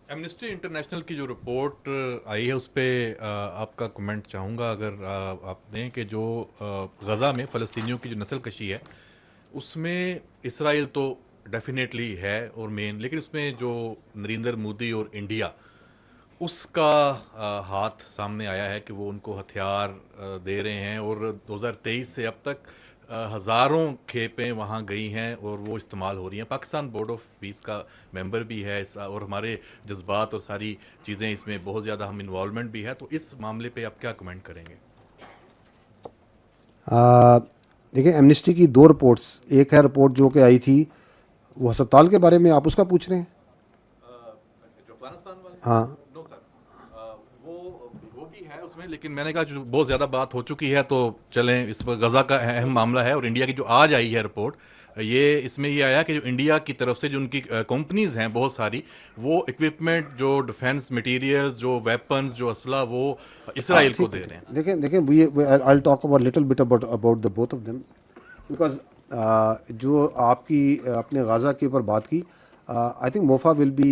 Amnesty international की जो report आई है उस पर आपका कमेंट चाहूँगा, अगर आप दें कि जो गज़ा में फ़लस्तीनियों की जो नस्ल कशी है उसमें इसराइल तो डेफिनेटली है और मेन, लेकिन उसमें जो नरेंद्र मोदी और इंडिया उसका हाथ सामने आया है कि वो उनको हथियार दे रहे हैं, और 2023 से अब तक हज़ारों खेपें वहाँ गई हैं और वो इस्तेमाल हो रही हैं। पाकिस्तान बोर्ड ऑफ पीस का मेंबर भी है और हमारे जज्बात और सारी चीज़ें इसमें बहुत ज़्यादा हम इन्वॉल्वमेंट भी है, तो इस मामले पे आप क्या कमेंट करेंगे? देखिए, एमनेस्टी की दो रिपोर्ट्स, एक है रिपोर्ट जो कि आई थी वो अस्पताल के बारे में, आप उसका पूछ रहे हैं? जो अफगानिस्तान वाले, हाँ। नो सर, वो भी है उसमें, लेकिन मैंने कहा जो बहुत ज़्यादा बात हो चुकी है तो चलें, इस पर गज़ा का अहम मामला है। और इंडिया की जो आज आई है रिपोर्ट, ये इसमें ये आया कि जो इंडिया की तरफ से जो उनकी कंपनीज हैं बहुत सारी, वो इक्विपमेंट, जो डिफेंस मटेरियल्स, जो वेपन्स, जो असला, वो हाँ, इसराइल को ठीक है, दे ठीक रहे हैं। है। देखें देखें, we I talk about little bit about the both of them, because जो आपकी आपने गाज़ा के ऊपर बात की, I think MOFA will be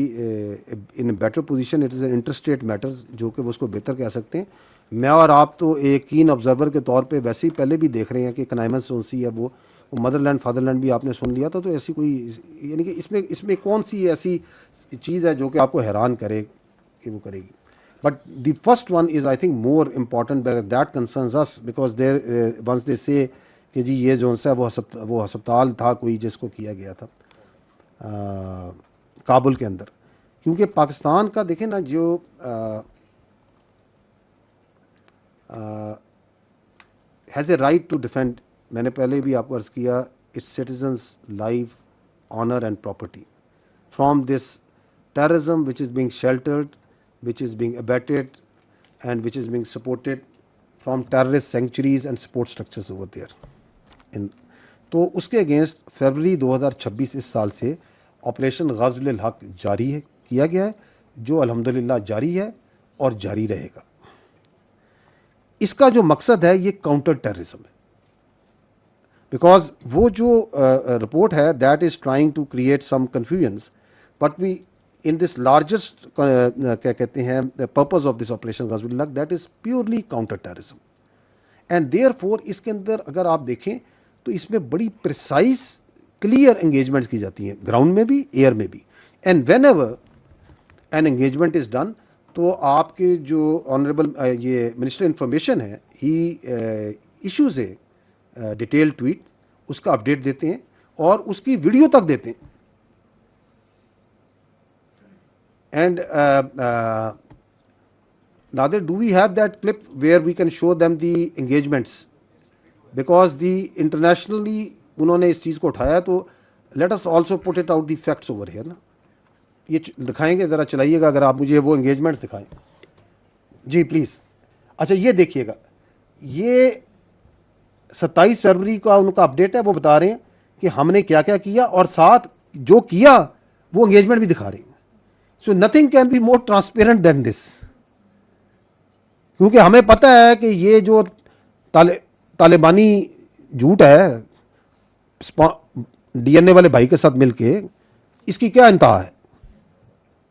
in better position. It is an interstate matters जो कि वो उसको बेहतर कह सकते हैं। मैं और आप तो एक कीन ऑब्जर्वर के तौर पे वैसे ही पहले भी देख रहे हैं कि कनाइमन सोनसी है, वो मदरलैंड फादरलैंड भी आपने सुन लिया था। तो ऐसी कोई, यानी कि इसमें कौन सी ऐसी चीज़ है जो कि आपको हैरान करे कि वो करेगी? But the first one is, I think, more important, that concerns us, because there once they say कि जी ये जो सा वो अस्पताल था कोई जिसको किया गया था काबुल के अंदर। क्योंकि पाकिस्तान का देखें ना, जो has a right to defend, मैंने पहले भी आपको अर्ज़ किया, its citizens life, honour and property from this terrorism which is being sheltered, which is being abetted, and which is being supported from terrorist sanctuaries and support structures over there. In, तो उसके against फरवरी 2026 इस साल से operation Ghazwul हक़ जारी है, किया गया है, जो अल्हम्दुलिल्लाह जारी है और जारी रहेगा। इसका जो मकसद है ये काउंटर टेररिज्म है, बिकॉज वो जो रिपोर्ट है that is trying to create some confusions, but we in this largest क्या कहते हैं purpose of this operation Ghazwul Haq, that is purely counter terrorism. And therefore इसके अंदर अगर आप देखें तो इसमें बड़ी प्रिसाइज क्लियर एंगेजमेंट्स की जाती हैं, ग्राउंड में भी, एयर में भी। And when ever an engagement is done, तो आपके जो ऑनरेबल ये मिनिस्टर इंफॉर्मेशन है, ही इशूज़ ए डिटेल ट्वीट, उसका अपडेट देते हैं और उसकी वीडियो तक देते हैं। And Nadir, do we have that clip where we can show them the engagements? Because the internationally उन्होंने इस चीज़ को उठाया, तो let us also put it out the facts over here ना। ये दिखाएंगे, ज़रा चलाइएगा, अगर आप मुझे वो एंगेजमेंट्स दिखाएं जी प्लीज़। अच्छा, ये देखिएगा, ये 27 फरवरी का उनका अपडेट है, वो बता रहे हैं कि हमने क्या क्या किया, और साथ जो किया वो एंगेजमेंट भी दिखा रहे हैं। So nothing can be more transparent than this, क्योंकि हमें पता है कि ये जो तालिबानी झूठ है डीएनए वाले भाई के साथ मिलके, इसकी क्या इंतहा है।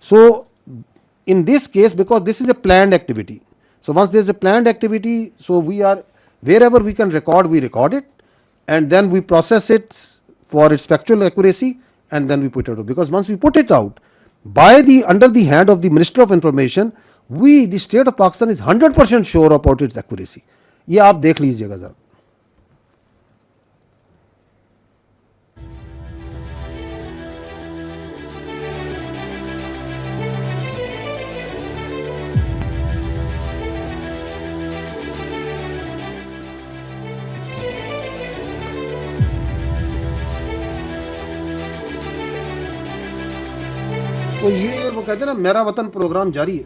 So in this case, because this is a planned activity, so once there is a planned activity, so we are, wherever we can record, we record it, and then we process it for its factual accuracy, and then we put it out. Because once we put it out by the under the hand of the Minister of Information, we, the state of Pakistan, is 100% sure about its accuracy. ये आप देख लीजिएगा ज़रा। तो ये वो कहते हैं ना, मेरा वतन प्रोग्राम जारी है,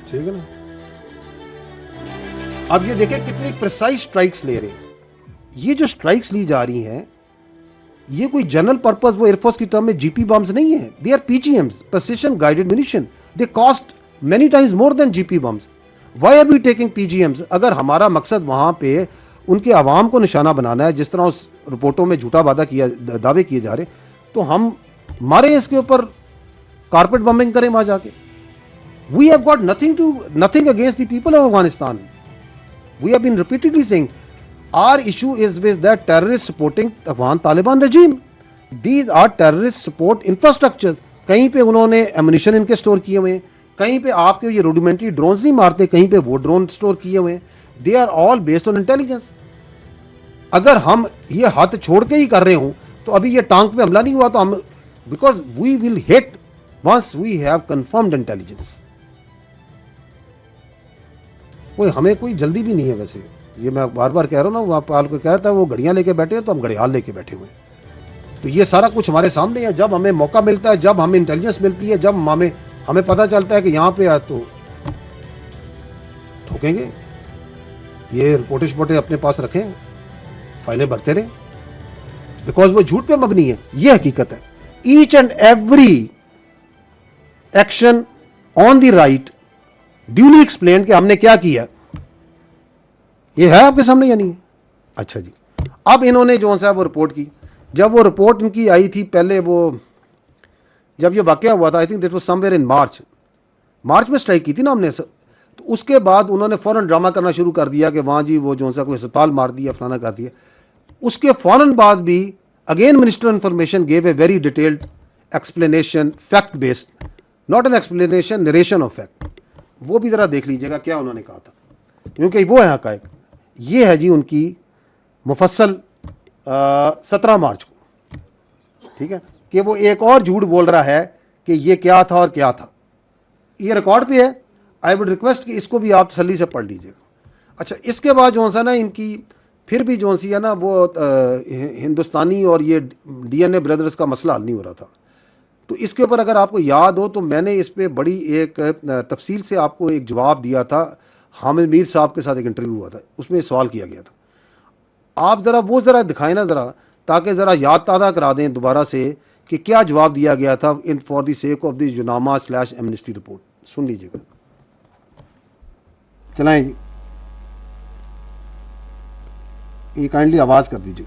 ठीक है ना। अब ये देखें कितनी प्रिसाइज स्ट्राइक्स ले रहे हैं। ये जो स्ट्राइक्स ली जा रही हैं, ये कोई जनरल पर्पस, वो एयरफोर्स की टर्म में जीपी बम्स नहीं है, they are PGMs, precision guided munition, they cost many times more than GP bombs. Why are we taking PGMs? अगर हमारा मकसद वहाँ पे उनके आवाम को निशाना बनाना है, जिस तरह उस रिपोर्टों में झूठा वादा किया, दावे किए जा रहे, तो हम मारे इसके ऊपर कारपेट बम्बिंग करें वहां जाके। We have got nothing against the people of Afghanistan. We have been repeatedly saying our issue is with that terrorist supporting Afghan Taliban regime. These are terrorist support infrastructures. कहीं पे उन्होंने एमुनिशन इनके store किए हुए हैं, कहीं पे आपके ये रूडिमेंट्री ड्रोन्स नहीं मारते, कहीं पे वो ड्रोन स्टोर किए हुए हैं। They are all based on intelligence. अगर हम ये हाथ छोड़ के ही कर रहे हों तो अभी ये टांग पे हमला नहीं हुआ तो हम, because we will hit once we have confirmed intelligence. कोई हमें कोई जल्दी भी नहीं है वैसे, ये मैं बार बार कह रहा हूँ ना, वहाँ पाल को कहता है वो घड़ियाँ लेके बैठे हैं तो हम घड़ियाल लेके बैठे हुए हैं। तो ये सारा कुछ हमारे सामने है। जब हमें मौका मिलता है, जब हमें इंटेलिजेंस मिलती है, जब हमें पता चलता है कि यहाँ पे है तो ठोकेंगे। ये रिपोर्टें शिपोर्टें अपने पास रखें, फाइलें भरते रहें, बिकॉज वो झूठ पे मबनी है। ये हकीकत है। Each and every action on the right duly explain कि हमने क्या किया, ये है आपके सामने या नहीं है? अच्छा जी, अब इन्होंने जो सा वो रिपोर्ट की। जब वो रिपोर्ट इनकी आई थी पहले, वो जब ये वाकया हुआ था, I think this was somewhere in March में स्ट्राइक की थी ना हमने, तो उसके बाद उन्होंने फ़ौरन ड्रामा करना शुरू कर दिया कि वहाँ जी वो जो सा कोई अस्पताल मार दिया, फलाना कर दिया। उसके फ़ौरन बाद भी again minister information gave a very detailed explanation, fact based, not an explanation, narration of fact. वो भी ज़रा देख लीजिएगा क्या उन्होंने कहा था, क्योंकि वो है हक़ाइक़। ये है जी उनकी मुफस्सल 17 मार्च को, ठीक है, कि वो एक और झूठ बोल रहा है कि ये क्या था और क्या था। ये रिकॉर्ड पे है। आई वुड रिक्वेस्ट कि इसको भी आप तसल्ली से पढ़ लीजिएगा। अच्छा, इसके बाद जो सा ना इनकी फिर भी जो सी है ना वो हिंदुस्तानी और ये DNA ब्रदर्स का मसला हल नहीं हो रहा था। तो इसके ऊपर अगर आपको याद हो तो मैंने इस पर बड़ी एक तफसील से आपको एक जवाब दिया था। हामिद मीर साहब के साथ एक इंटरव्यू हुआ था, उसमें सवाल किया गया था। आप ज़रा वो ज़रा दिखाएं ना ज़रा, ताकि ज़रा याद ताज़ा करा दें दोबारा से कि क्या जवाब दिया गया था in for the sake of the UNAMA Amnesty report. सुन लीजिएगा, चलाएं जी, ये काइंडली आवाज़ कर दीजिए।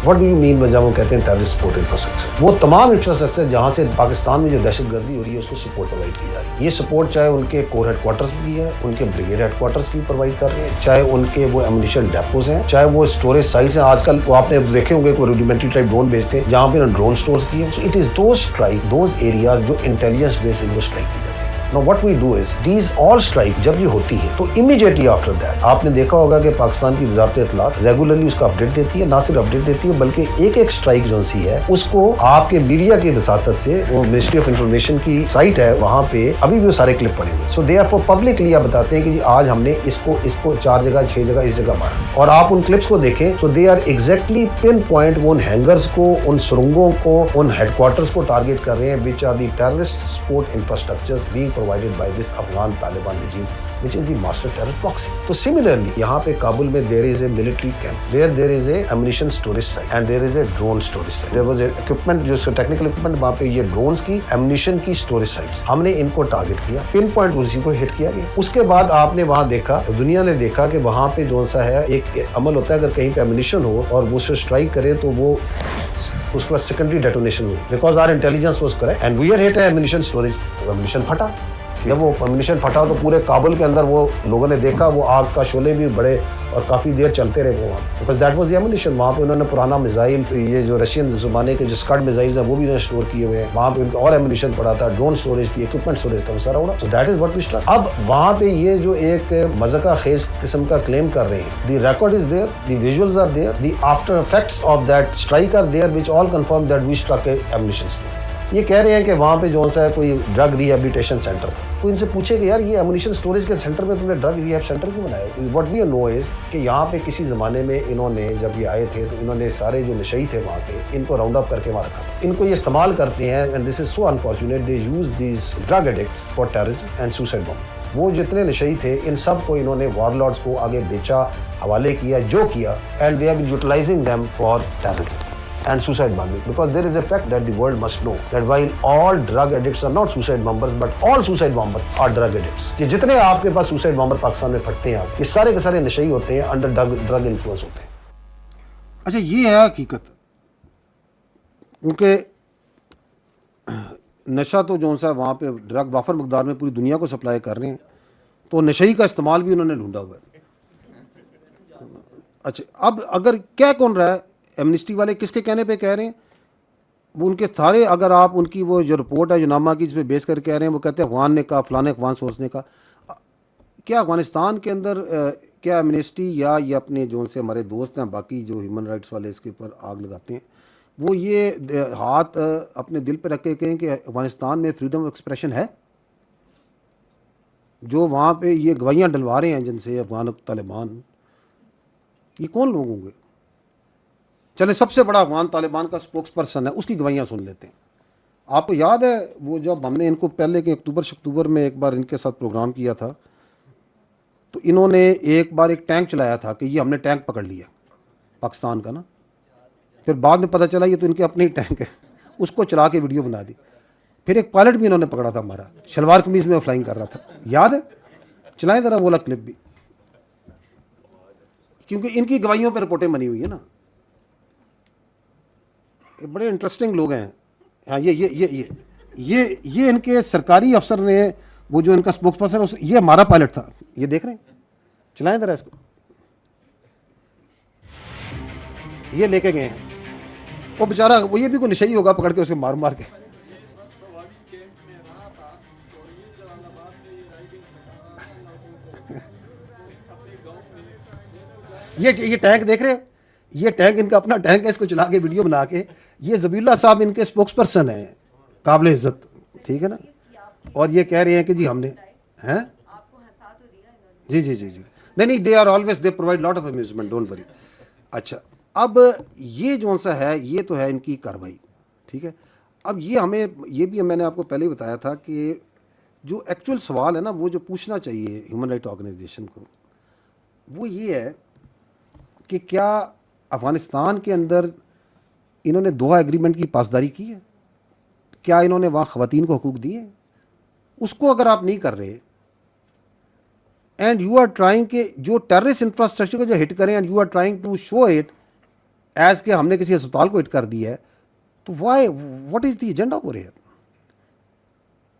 व्हाट डू यू मीन जब वो कहते हैं टेररिस्ट सपोर्ट इंफ्रास्ट्रक्चर? वो तमाम इंफ्रास्ट्रक्चर जहाँ से पाकिस्तान में जो दहशतगर्दी हो रही है उसको सपोर्ट प्रोवाइड की जा रही है। ये सपोर्ट चाहे उनके कोर हेडक्वार्टर्स भी है, उनके ब्रिगेड हेडक्वार्टर्स भी प्रोवाइड कर रहे हैं, चाहे उनके वो एमुनिशन डेपोज हैं, चाहे वो स्टोरेज साइट्स हैं। आजकल वो आपने देखे होंगे कोई रूडिमेंट्री टाइप ड्रोन भेजते हैं जहाँ पे ड्रोन स्टोर्स किए। So it is those strike, those areas जो इंटेलिजेंस बेस्ड इनको स्ट्राइक की जाती है। Now what we do is these all strike जब ये होती है तो immediately after that आपने देखा होगा कि पाकिस्तान की वजारत इत्तलात रेगुलरली उसका अपडेट देती है। ना सिर्फ अपडेट देती है बल्कि एक एक स्ट्राइक जो सी है उसको आपके मीडिया की वसातत से, वो मिनिस्ट्री ऑफ इंफॉर्मेशन की साइट है वहाँ पे अभी भी वो सारे क्लिप पड़े हुए। सो दे आर फॉर पब्लिकली आप बताते हैं कि जी आज हमने इसको 4 जगह 6 जगह इस जगह मारा, और आप उन क्लिप्स को देखें। So they are exactly pinpoint वो उन हैंगर्स को, उन सुरंगों को, उन हेडक्वार्टर्स को टारगेट कर रहे हैं which are the terrorist support infrastructures being provided by this Afghan Taliban regime, which is the master terror proxy. तो similarly यहाँ पे काबुल में there is a military camp, there is a ammunition storage site and there is a drone storage site. There was a equipment, जो technical equipment, वहाँ पे ये drones की, ammunition की storage sites, हमने इनको टारगेट किया, पिन पॉइंट उसी को हिट किया गया। उसके बाद आपने वहाँ देखा, दुनिया ने देखा कि वहाँ पे जो सा है एक अमल होता है, अगर कहीं पे ammunition हो और वो उसे स्ट्राइक करे तो वो उसके बाद सेकेंडरी डेटोनेशन हुई, because our intelligence was correct and we are hit ammunition storage. तो एमुनिशन फटा, जब वो एमुनिशन फटा तो पूरे काबुल के अंदर वो लोगों ने देखा वो आग का शोले भी बड़े और काफ़ी देर चलते रहे वो वहाँ, because that was the ammunition. वहाँ पे उन्होंने पुराना मिसाइल, ये जो रशियन ज़माने के जो स्कड मिसाइल हैं वो भी उन्होंने स्टोर किए हुए हैं वहाँ पे। उनका और एमुनिशन पड़ा था, ड्रोन स्टोरेज थी, इक्विपमेंट स्टोरेज था, वो सारा उड़ा। So that is what we start. अब वहाँ पे ये जो एक मज़ाका खेज किस्म का क्लेम कर रहे हैं, the record is there, the visuals are there, the after effects of that strike are there which all confirm that we struck a ammunition store. ये कह रहे हैं कि वहाँ पे जो सा कोई ड्रग रिहेबिलिटेशन सेंटर था, तो इनसे पूछे कि यार ये एमुनिशन स्टोरेज के सेंटर में तुमने ड्रग रिहेब सेंटर क्यों बनाया? व्हाट वी नो इज कि यहाँ पे किसी ज़माने में इन्होंने जब ये आए थे तो इन्होंने सारे जो नशई थे वहाँ पे इनको राउंड अप करके वहाँ रखा। इनको ये इस्तेमाल करते हैं and this is so unfortunate, they use these drug addicts for terrorism and suicide bomb. वो जितने नशई थे इन सब को इन्होंने वॉरलॉर्ड्स को आगे बेचा, हवाले किया, जो किया, and they are utilizing them for terrorism and suicide bombing, because there is a fact that the world must know that while all drug addicts are not suicide bombers but all suicide bombers are drug addicts। कि जितने आपके पास suicide bomber Pakistan में फटते हैं ये सारे के सारे नशे होते हैं, अंडर ड्रग इन्फ्लुएंस होते हैं। अच्छा, ये है हकीकत, क्योंकि नशा तो जो सा वहाँ पे ड्रग वाफर मकदार में पूरी दुनिया को सप्लाई कर रहे हैं, तो नशई का इस्तेमाल भी उन्होंने ढूंढा हुआ है। अच्छा, अब अगर क्या कौन रहा है, एमनिस्टी वाले किसके कहने पे कह रहे हैं? वो उनके सारे, अगर आप उनकी वो जो रिपोर्ट है जो नामा की, जिस पे बेस कर कह रहे हैं, वो कहते हैं अफगान ने कहा, फलाने अफगान सोर्स ने कहा। क्या अफगानिस्तान के अंदर क्या एमनेस्टी या ये अपने जो से हमारे दोस्त हैं बाकी जो ह्यूमन राइट्स वाले इसके ऊपर आग लगाते हैं, वो ये हाथ अपने दिल पे रख के कहें कि अफगानिस्तान में फ्रीडम ऑफ एक्सप्रेशन है? जो वहाँ पे ये गवाहियाँ डलवा रहे हैं जिनसे अफगान तालिबान, ये कौन लोग होंगे? चले, सबसे बड़ा अफगान तालिबान का स्पोक्स पर्सन है, उसकी गवाहियाँ सुन लेते हैं। आपको याद है वो जब हमने इनको पहले के अक्टूबर में एक बार इनके साथ प्रोग्राम किया था, तो इन्होंने एक बार एक टैंक चलाया था कि ये हमने टैंक पकड़ लिया पाकिस्तान का ना, फिर बाद में पता चला ये तो इनके अपने ही टैंक है, उसको चला के वीडियो बना दी। फिर एक पायलट भी इन्होंने पकड़ा था हमारा, शलवार कमीज में फ्लाइंग कर रहा था, याद है? चलाएं ज़रा वो वाला क्लिप भी, क्योंकि इनकी गवाहियों पर रिपोर्टें बनी हुई है ना। ये बड़े इंटरेस्टिंग लोग हैं। हाँ, ये इनके सरकारी अफसर ने, वो जो इनका स्पोक्स पर्सन, ये हमारा पायलट था, ये देख रहे हैं, चलाएं ज़रा इसको, ये लेके गए हैं। वो बेचारा, वो ये भी कोई नशई होगा, पकड़ के उसे मार मार के। ये टैंक देख रहे हैं, ये टैंक इनका अपना टैंक है, इसको चला के वीडियो बना के, ये जबीउल्लाह साहब इनके स्पोक्स पर्सन है, काबिल इज्जत, ठीक है ना। और ये कह रहे हैं कि जी हमने हैं, जी जी जी जी, नहीं, they are always, they provide lot of amusement, don't worry. अच्छा, अब ये जो सा है, ये तो है इनकी कार्रवाई, ठीक है। अब ये हमें, ये भी मैंने आपको पहले ही बताया था कि जो एक्चुअल सवाल है ना, वो जो पूछना चाहिए ह्यूमन राइट ऑर्गेनाइजेशन को, वो ये है कि क्या अफ़गानिस्तान के अंदर इन्होंने दोहा एग्रीमेंट की पासदारी की है? क्या इन्होंने वहाँ ख़वातीन को हुकूक दिए? उसको अगर आप नहीं कर रहे, एंड यू आर ट्राइंग के जो टेररिस्ट इंफ्रास्ट्रक्चर को जो हिट करें, and you are trying to show it as के हमने किसी अस्पताल को हिट कर दिया है, तो why, what is the agenda over here?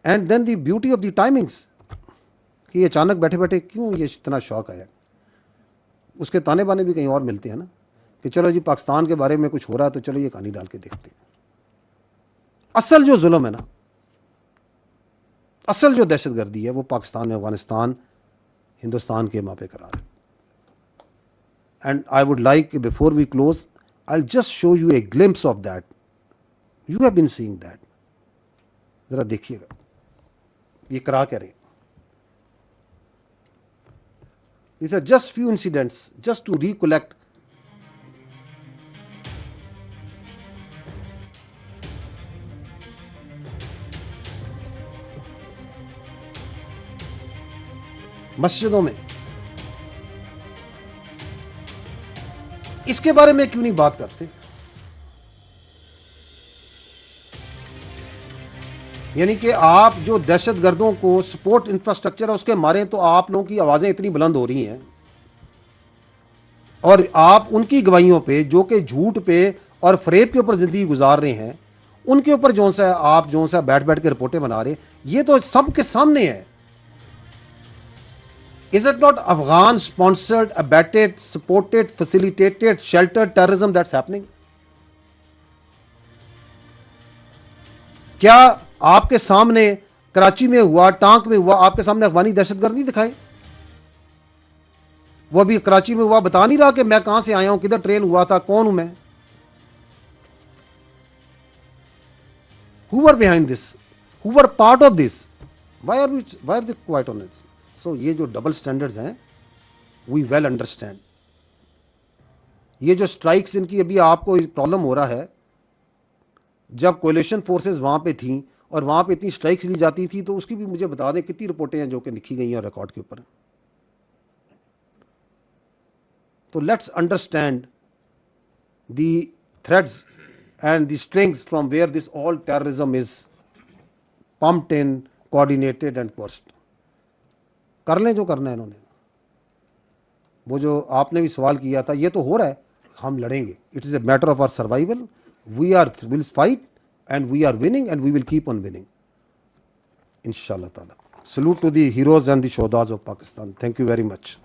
And then the beauty of the timings, कि अचानक बैठे बैठे क्यों ये इतना शौक आया। उसके ताने बाने भी कहीं और मिलते हैं ना, कि चलो जी पाकिस्तान के बारे में कुछ हो रहा है तो चलो ये कहानी डाल के देखते हैं। असल जो जुल्म है ना, असल जो दहशतगर्दी है, वो पाकिस्तान में, अफगानिस्तान, हिंदुस्तान के मापे करा रहे। And I would like before we close, I will just show you a glimpse of that, you have been seeing that, जरा देखिएगा ये करा क्या रहे। These are just few incidents, just to recollect. मस्जिदों में इसके बारे में क्यों नहीं बात करते? यानी कि आप जो दहशतगर्दों को सपोर्ट इंफ्रास्ट्रक्चर है उसके मारे, तो आप लोगों की आवाज़ें इतनी बुलंद हो रही हैं, और आप उनकी गवाहियों पे, जो कि झूठ पे और फरेब के ऊपर ज़िंदगी गुजार रहे हैं, उनके ऊपर जो सा आप जो सा बैठ बैठ के रिपोर्टें बना रहे, ये तो सबके सामने है। Is it not Afghan sponsored, abetted, supported, facilitated, sheltered terrorism that's happening? क्या आपके सामने कराची में हुआ, टांक में हुआ, आपके सामने अफगानी दहशतगर्द नहीं दिखाई? वो अभी कराची में हुआ, बता नहीं रहा कि मैं कहां से आया हूं, किधर ट्रेन हुआ था, कौन हूं मैं? Who were behind this? Who were part of this? Why are they quiet on this? So ये जो डबल स्टैंडर्ड्स हैं, we well understand. ये जो स्ट्राइक्स इनकी अभी आपको प्रॉब्लम हो रहा है, जब कोलिशन फोर्सेस वहाँ पे थी और वहाँ पे इतनी स्ट्राइक्स ली जाती थी, तो उसकी भी मुझे बता दें कितनी रिपोर्टें हैं जो कि लिखी गई हैं रिकॉर्ड के ऊपर। तो let's understand the threads and the strings from where this all terrorism is pumped in, coordinated and coerced. कर लें जो करना है इन्होंने। वो जो आपने भी सवाल किया था, ये तो हो रहा है, हम लड़ेंगे। It is a matter of our survival. We will fight and we are winning and we will keep on winning. inshallah ta'ala. Salute to the heroes and the shodas of Pakistan. Thank you very much.